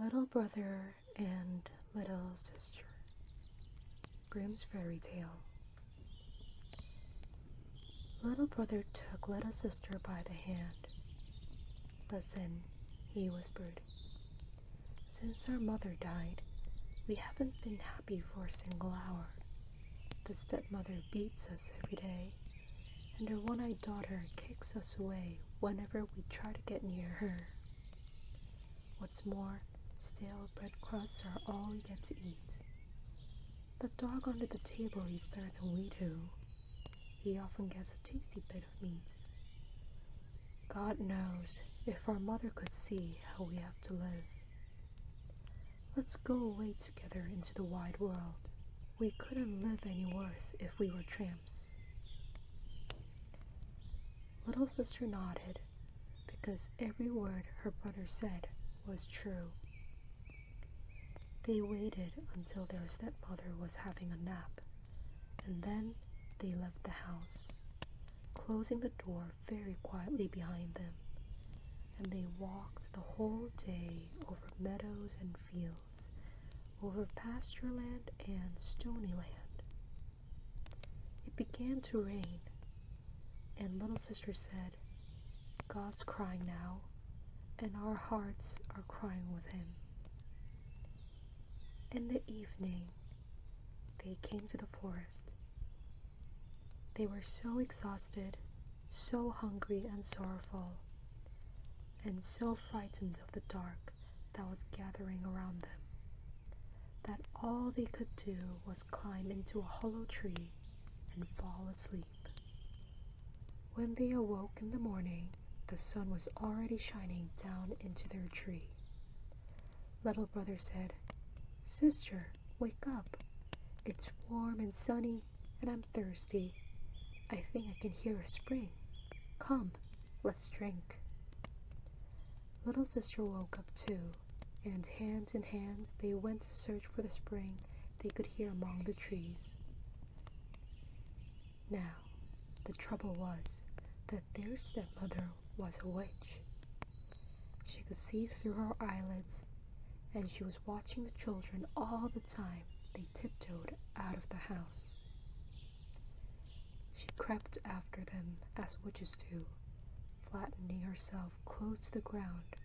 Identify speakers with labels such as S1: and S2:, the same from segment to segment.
S1: Little Brother and Little Sister. Grimm's Fairy Tale. Little brother took little sister by the hand. "Listen," he whispered. "Since our mother died, we haven't been happy for a single hour. The stepmother beats us every day, and her one-eyed daughter kicks us away whenever we try to get near her. What's more, stale bread crusts are all we get to eat. The dog under the table eats better than we do. He often gets a tasty bit of meat. God knows, if our mother could see how we have to live. Let's go away together into the wide world. We couldn't live any worse if we were tramps." Little sister nodded, because every word her brother said was true. They waited until their stepmother was having a nap, and then they left the house, closing the door very quietly behind them, and they walked the whole day over meadows and fields, over pasture land and stony land. It began to rain, and little sister said, "God's crying now, and our hearts are crying with him." In the evening, they came to the forest. They were so exhausted, so hungry and sorrowful, and so frightened of the dark that was gathering around them, that all they could do was climb into a hollow tree and fall asleep. When they awoke in the morning, the sun was already shining down into their tree. Little brother said, "Sister, wake up. It's warm and sunny, and I'm thirsty. I think I can hear a spring. Come, let's drink." Little sister woke up too, and hand in hand they went to search for the spring they could hear among the trees. Now, the trouble was that their stepmother was a witch. She could see through her eyelids, and she was watching the children all the time they tiptoed out of the house. She crept after them as witches do, flattening herself close to the ground,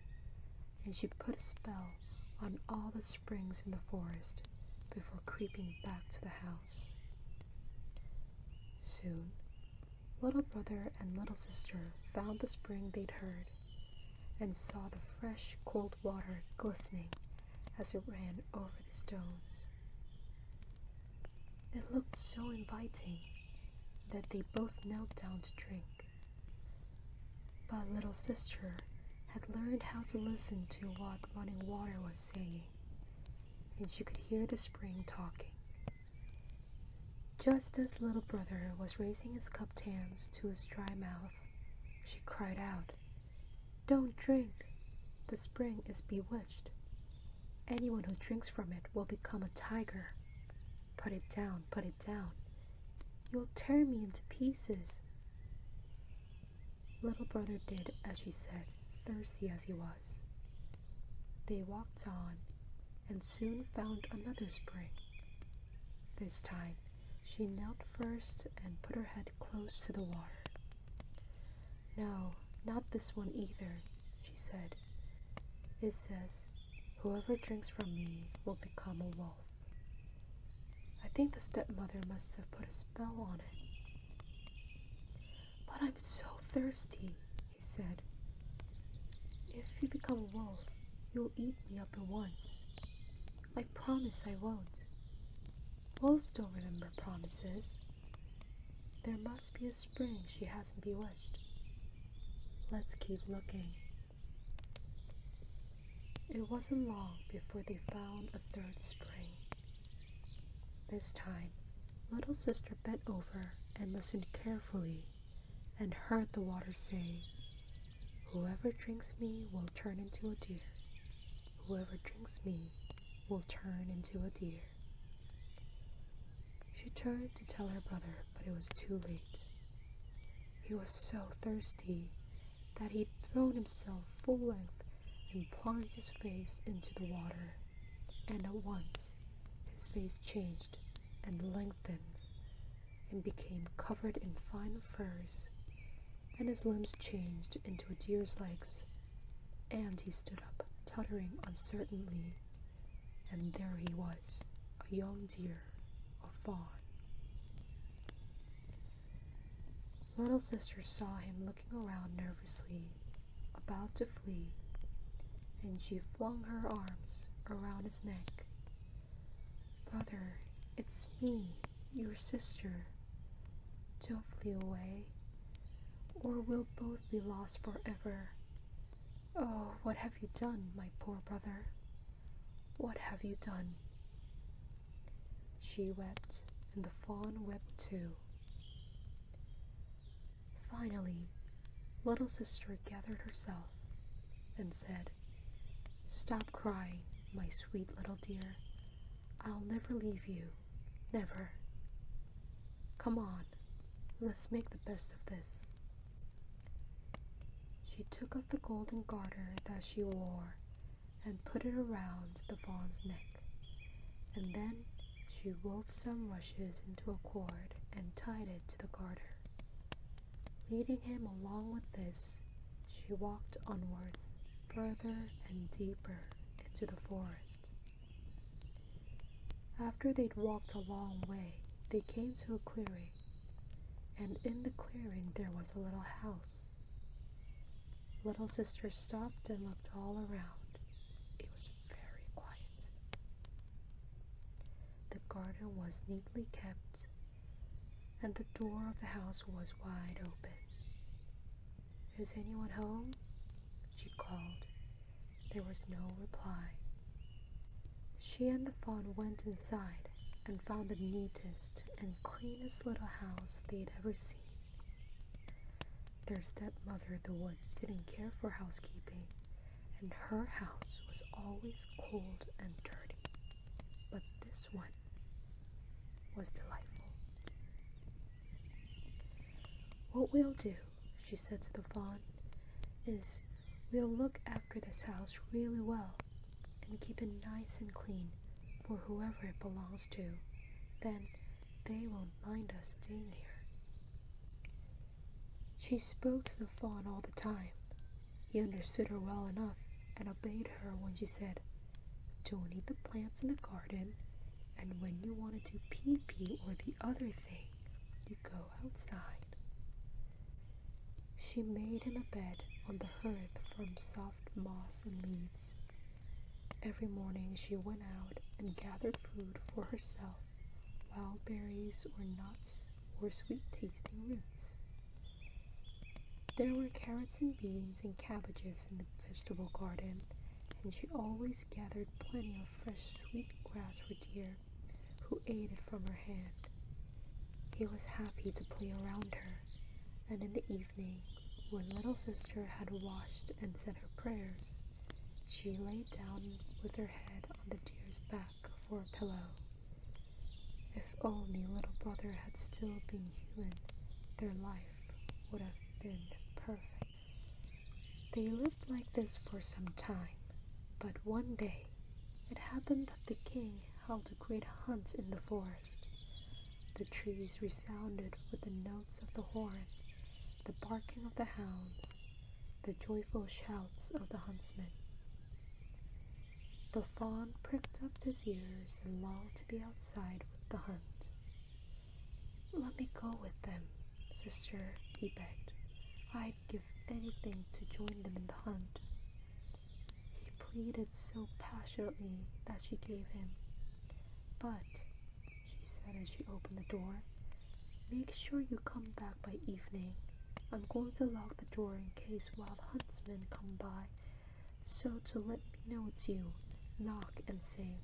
S1: and she put a spell on all the springs in the forest before creeping back to the house. Soon, little brother and little sister found the spring they'd heard, and saw the fresh, cold water glistening as it ran over the stones. It looked so inviting that they both knelt down to drink. But little sister had learned how to listen to what running water was saying, and she could hear the spring talking. Just as little brother was raising his cupped hands to his dry mouth, she cried out, "Don't drink! The spring is bewitched. Anyone who drinks from it will become a tiger. Put it down, put it down. You'll tear me into pieces." Little brother did as she said, thirsty as he was. They walked on and soon found another spring. This time, she knelt first and put her head close to the water. "No, not this one either," she said. "It says, 'Whoever drinks from me will become a wolf.' I think the stepmother must have put a spell on it." "But I'm so thirsty," he said. "If you become a wolf, you'll eat me up at once. I promise I won't. Wolves don't remember promises. There must be a spring she hasn't bewitched. Let's keep looking." It wasn't long before they found a third spring. This time, little sister bent over and listened carefully and heard the water say, "Whoever drinks me will turn into a deer. Whoever drinks me will turn into a deer." She turned to tell her brother, but it was too late. He was so thirsty that he'd thrown himself full length and plunged his face into the water, and at once his face changed and lengthened and became covered in fine furs, and his limbs changed into a deer's legs, and he stood up, tottering uncertainly, and there he was, a young deer, a fawn. Little sister saw him looking around nervously, about to flee, and she flung her arms around his neck. "Brother, it's me, your sister. Don't flee away, or we'll both be lost forever. Oh, what have you done, my poor brother? What have you done?" She wept, and the fawn wept too. Finally, little sister gathered herself and said, "Stop crying, my sweet little dear. I'll never leave you, never. Come on, let's make the best of this." She took off the golden garter that she wore and put it around the fawn's neck, and then she wove some rushes into a cord and tied it to the garter. Leading him along with this, she walked onwards, further and deeper into the forest. After they'd walked a long way, they came to a clearing, and in the clearing there was a little house. Little sister stopped and looked all around. It was very quiet. The garden was neatly kept, and the door of the house was wide open. "Is anyone home?" she called. There was no reply. She and the fawn went inside and found the neatest and cleanest little house they'd ever seen. Their stepmother, the witch, didn't care for housekeeping, and her house was always cold and dirty. But this one was delightful. "What we'll do," she said to the fawn, "is we'll look after this house really well and keep it nice and clean for whoever it belongs to. Then they won't mind us staying here." She spoke to the fawn all the time. He understood her well enough and obeyed her when she said, "Don't eat the plants in the garden, and when you want to do pee-pee or the other thing, you go outside." She made him a bed on the hearth from soft moss and leaves. Every morning she went out and gathered food for herself, wild berries or nuts or sweet-tasting roots. There were carrots and beans and cabbages in the vegetable garden, and she always gathered plenty of fresh sweet grass for deer, who ate it from her hand. He was happy to play around her, and in the evening, when little sister had washed and said her prayers, she lay down with her head on the deer's back for a pillow. If only little brother had still been human, their life would have been perfect. They lived like this for some time, but one day it happened that the king held a great hunt in the forest. The trees resounded with the notes of the horn, the barking of the hounds, the joyful shouts of the huntsmen. The fawn pricked up his ears and longed to be outside with the hunt. "Let me go with them, sister," he begged. "I'd give anything to join them in the hunt." He pleaded so passionately that she gave him. "But," she said as she opened the door, "make sure you come back by evening. I'm going to lock the door in case wild huntsmen come by, so to let me know it's you, knock and say,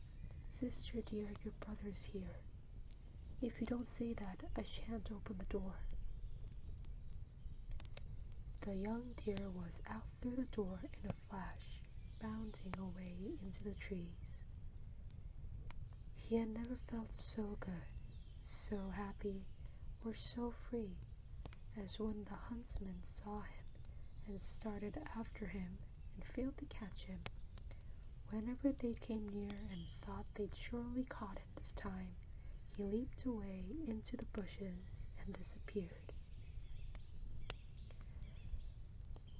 S1: 'Sister dear, your brother's here.' If you don't say that, I shan't open the door." The young deer was out through the door in a flash, bounding away into the trees. He had never felt so good, so happy, or so free as when the huntsman saw him and started after him and failed to catch him. Whenever they came near and thought they'd surely caught him this time, he leaped away into the bushes and disappeared.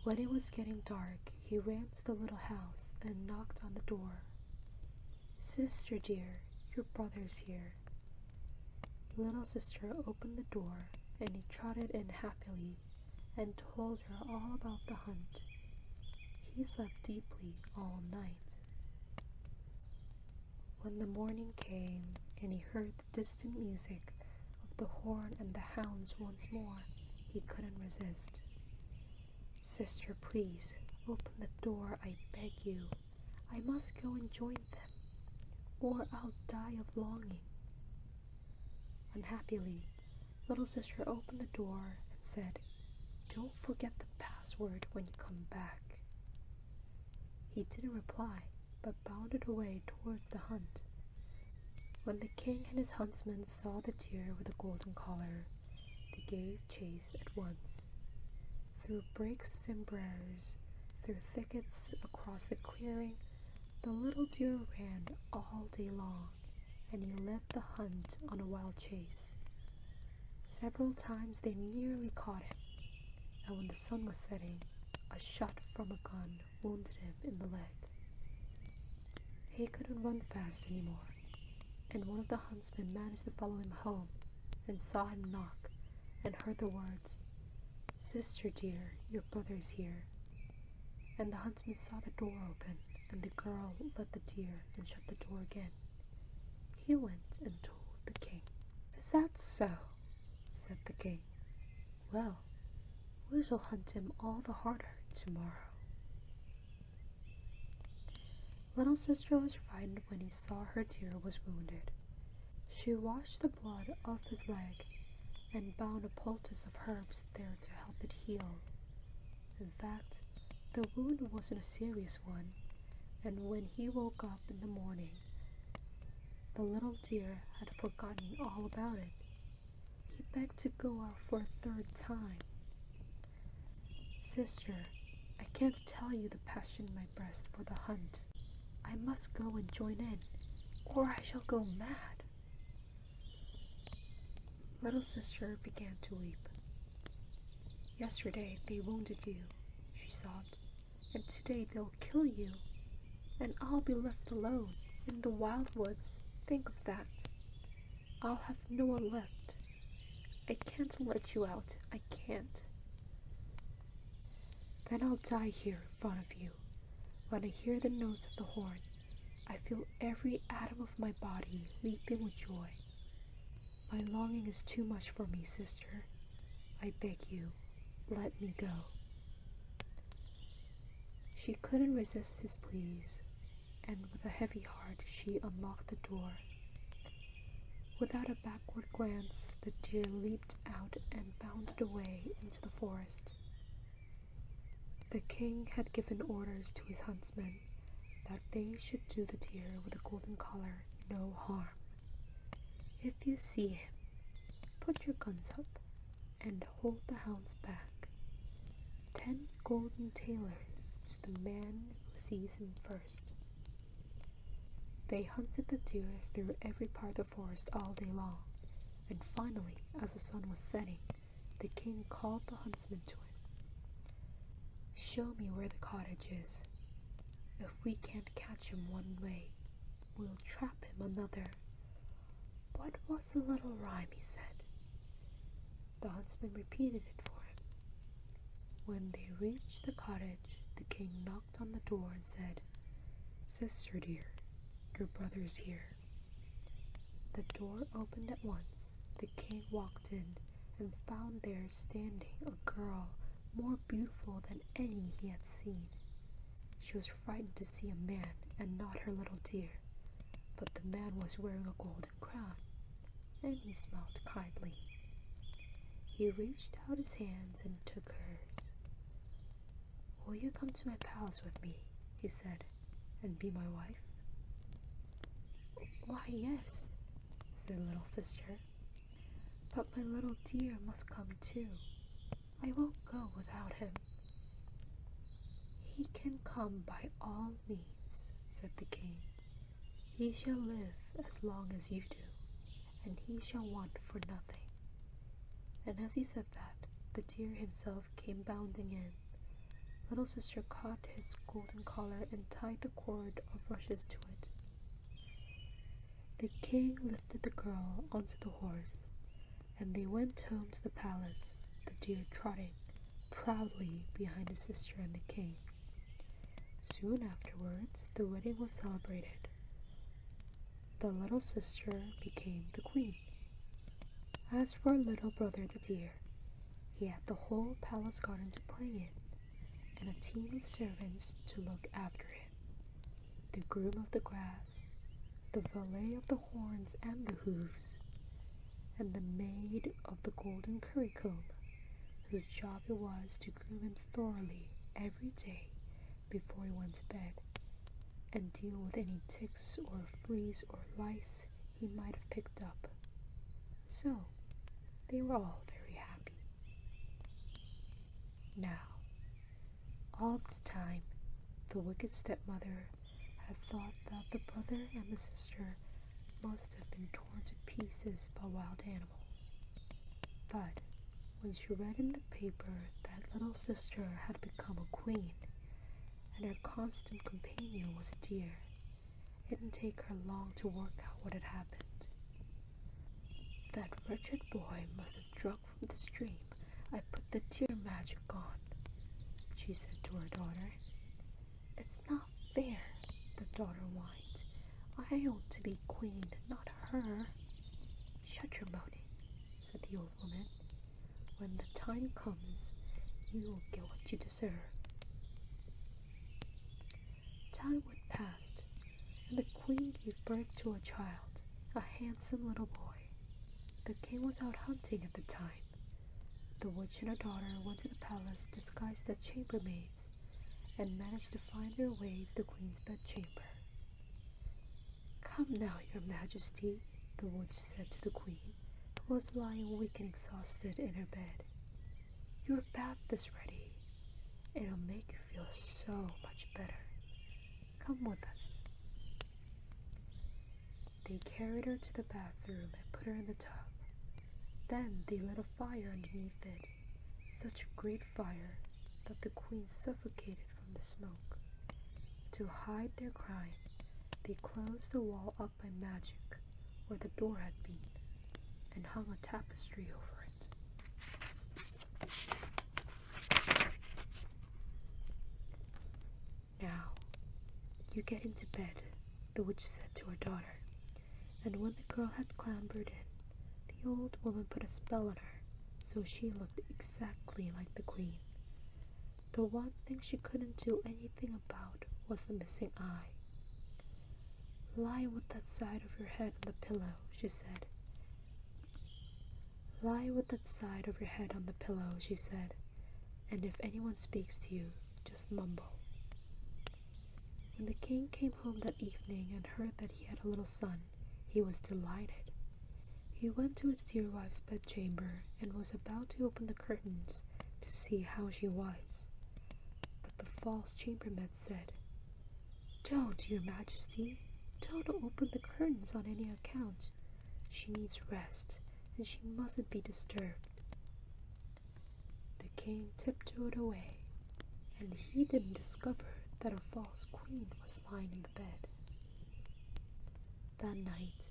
S1: When it was getting dark, he ran to the little house and knocked on the door. "Sister dear, your brother's here." Little sister opened the door, and he trotted in happily and told her all about the hunt. He slept deeply all night. When the morning came and he heard the distant music of the horn and the hounds once more, he couldn't resist. "Sister, please, open the door, I beg you. I must go and join them, or I'll die of longing." Unhappily, little sister opened the door and said, "Don't forget the password when you come back." He didn't reply, but bounded away towards the hunt. When the king and his huntsmen saw the deer with the golden collar, they gave chase at once. Through brakes and briars, through thickets, across the clearing, the little deer ran all day long, and he led the hunt on a wild chase. Several times they nearly caught him, and when the sun was setting, a shot from a gun wounded him in the leg. He couldn't run fast anymore, and one of the huntsmen managed to follow him home and saw him knock and heard the words, "Sister dear, your brother's here." And the huntsman saw the door open, and the girl led the deer and shut the door again. He went and told the king. "Is that so?" said the king. "Well, we shall hunt him all the harder tomorrow." Little sister was frightened when he saw her deer was wounded. She washed the blood off his leg and bound a poultice of herbs there to help it heal. In fact, the wound wasn't a serious one, and when he woke up in the morning, the little deer had forgotten all about it. He begged to go out for a third time. "Sister, I can't tell you the passion in my breast for the hunt. I must go and join in, or I shall go mad." Little sister began to weep. "Yesterday they wounded you," she sobbed, "and today they'll kill you, and I'll be left alone in the wild woods. Think of that. I'll have no one left. I can't let you out, I can't. Then I'll die here in front of you. When I hear the notes of the horn, I feel every atom of my body leaping with joy. My longing is too much for me, sister. I beg you, let me go." She couldn't resist his pleas, and with a heavy heart she unlocked the door. Without a backward glance, the deer leaped out and bounded away into the forest. The king had given orders to his huntsmen that they should do the deer with the golden collar no harm. "If you see him, put your guns up and hold the hounds back. 10 golden thalers to the man who sees him first." They hunted the deer through every part of the forest all day long, and finally, as the sun was setting, the king called the huntsman to him. "Show me where the cottage is. If we can't catch him one way, we'll trap him another." What was the little rhyme he said? The huntsman repeated it for him. When they reached the cottage, the king knocked on the door and said, "Sister dear, your brother's here." The door opened at once. The king walked in and found there standing a girl more beautiful than any he had seen. She was frightened to see a man and not her little deer, but the man was wearing a golden crown, and he smiled kindly. He reached out his hands and took hers. "Will you come to my palace with me," he said, "and be my wife?" "Why, yes," said little sister, "but my little deer must come too. I won't go without him." "He can come by all means," said the king. "He shall live as long as you do, and he shall want for nothing." And as he said that, the deer himself came bounding in. Little sister caught his golden collar and tied the cord of rushes to it. The king lifted the girl onto the horse, and they went home to the palace, the deer trotting proudly behind his sister and the king. Soon afterwards, the wedding was celebrated. The little sister became the queen. As for little brother the deer, he had the whole palace garden to play in, and a team of servants to look after him. The groom of the grass, the valet of the horns and the hooves, and the maid of the golden currycomb, whose job it was to groom him thoroughly every day before he went to bed, and deal with any ticks or fleas or lice he might have picked up. So they were all very happy. Now, all this time, the wicked stepmother had thought that the brother and the sister must have been torn to pieces by wild animals. But when she read in the paper that little sister had become a queen, and her constant companion was a deer, it didn't take her long to work out what had happened. "That wretched boy must have drunk from the stream I put the deer magic on," she said to her daughter. "It's not fair," the daughter whined. "I ought to be queen, not her." "Shut your moaning," said the old woman. "When the time comes, you will get what you deserve." Time went past, and the queen gave birth to a child, a handsome little boy. The king was out hunting at the time. The witch and her daughter went to the palace disguised as chambermaids, and managed to find their way to the queen's bedchamber. "Come now, your majesty," the witch said to the queen, who was lying weak and exhausted in her bed. "Your bath is ready. It'll make you feel so much better. Come with us." They carried her to the bathroom and put her in the tub. Then they lit a fire underneath it, such a great fire that the queen suffocated from the smoke. To hide their crime, they closed the wall up by magic where the door had been, and hung a tapestry over it. "Now, you get into bed," the witch said to her daughter, and when the girl had clambered in, the old woman put a spell on her, so she looked exactly like the queen. The one thing she couldn't do anything about was the missing eye. "Lie with that side of your head on the pillow," she said. "Lie with that side of your head on the pillow," she said, "and if anyone speaks to you, just mumble." When the king came home that evening and heard that he had a little son, he was delighted. He went to his dear wife's bedchamber and was about to open the curtains to see how she was. But the false chambermaid said, "Don't, your majesty, don't open the curtains on any account. She needs rest, and she mustn't be disturbed." The king tiptoed away, and he didn't discover that a false queen was lying in the bed. That night,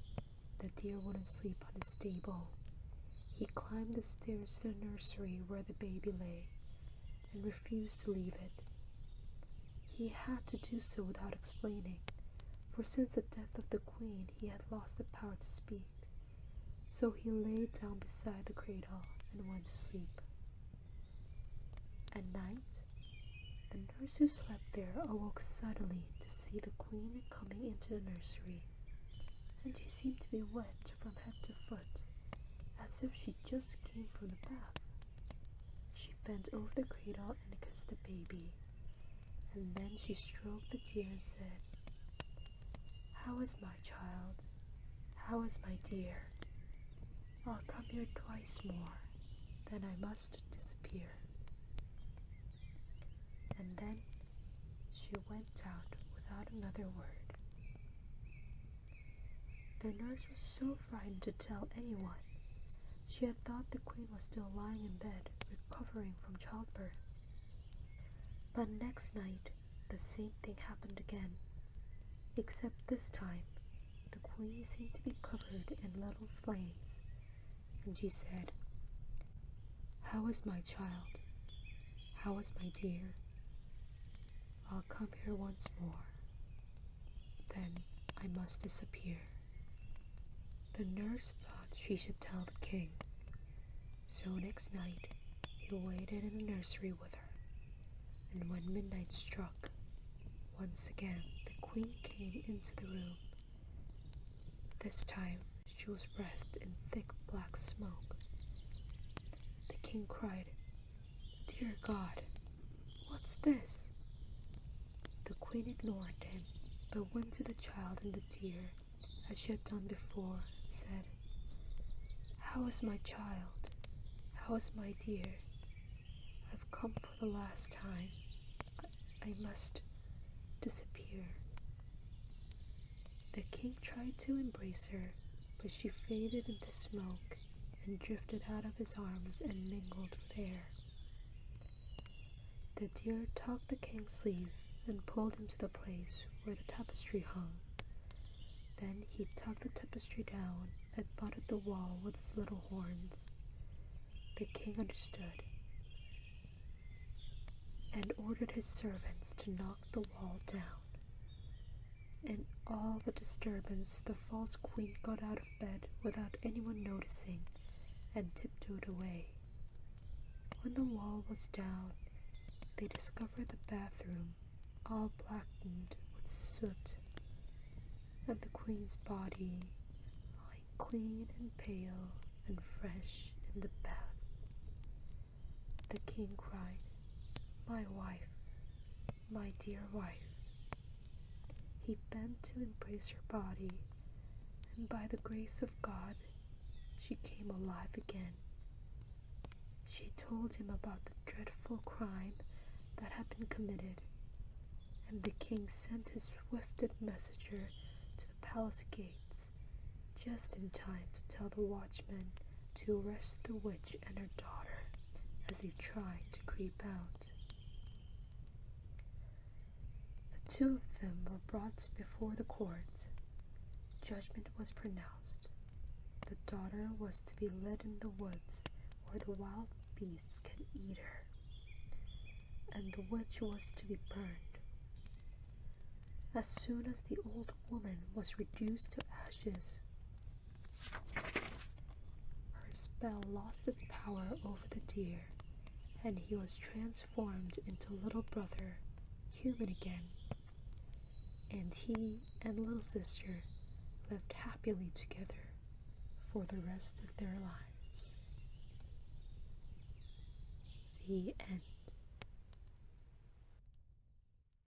S1: the deer wouldn't sleep on his stable. He climbed the stairs to the nursery where the baby lay, and refused to leave it. He had to do so without explaining, for since the death of the queen he had lost the power to speak. So he lay down beside the cradle and went to sleep. At night, the nurse who slept there awoke suddenly to see the queen coming into the nursery, and she seemed to be wet from head to foot, as if she just came from the bath. She bent over the cradle and kissed the baby, and then she stroked the deer and said, "How is my child? How is my dear? I'll come here twice more, then I must disappear." And then she went out without another word. The nurse was so frightened to tell anyone. She had thought the queen was still lying in bed, recovering from childbirth. But next night, the same thing happened again, except this time, the queen seemed to be covered in little flames, and she said, "How is my child? How is my dear? I'll come here once more. Then I must disappear." The nurse thought she should tell the king, so next night he waited in the nursery with her, and when midnight struck, once again the queen came into the room. This time she was wreathed in thick black smoke. The king cried, "Dear God, what's this?" The queen ignored him, but went to the child and the deer, as she had done before, and said, "How is my child? How is my dear? I've come for the last time. I must disappear." The king tried to embrace her, but she faded into smoke and drifted out of his arms and mingled with air. The deer tugged the king's sleeve and pulled him to the place where the tapestry hung. Then he tugged the tapestry down and butted the wall with his little horns. The king understood and ordered his servants to knock the wall down. In all the disturbance, the false queen got out of bed without anyone noticing and tiptoed away. When the wall was down, they discovered the bathroom all blackened with soot, and the queen's body lying clean and pale and fresh in the bath. The king cried, "My wife, my dear wife." He bent to embrace her body, and by the grace of God, she came alive again. She told him about the dreadful crime that had been committed, and the king sent his swiftest messenger to the palace gates, just in time to tell the watchman to arrest the witch and her daughter as they tried to creep out. The two of them were brought before the court. Judgment was pronounced. The daughter was to be led in the woods where the wild beasts can eat her, and the witch was to be burned. As soon as the old woman was reduced to ashes, her spell lost its power over the deer, and he was transformed into little brother, human again. And he and little sister lived happily together for the rest of their lives. The end.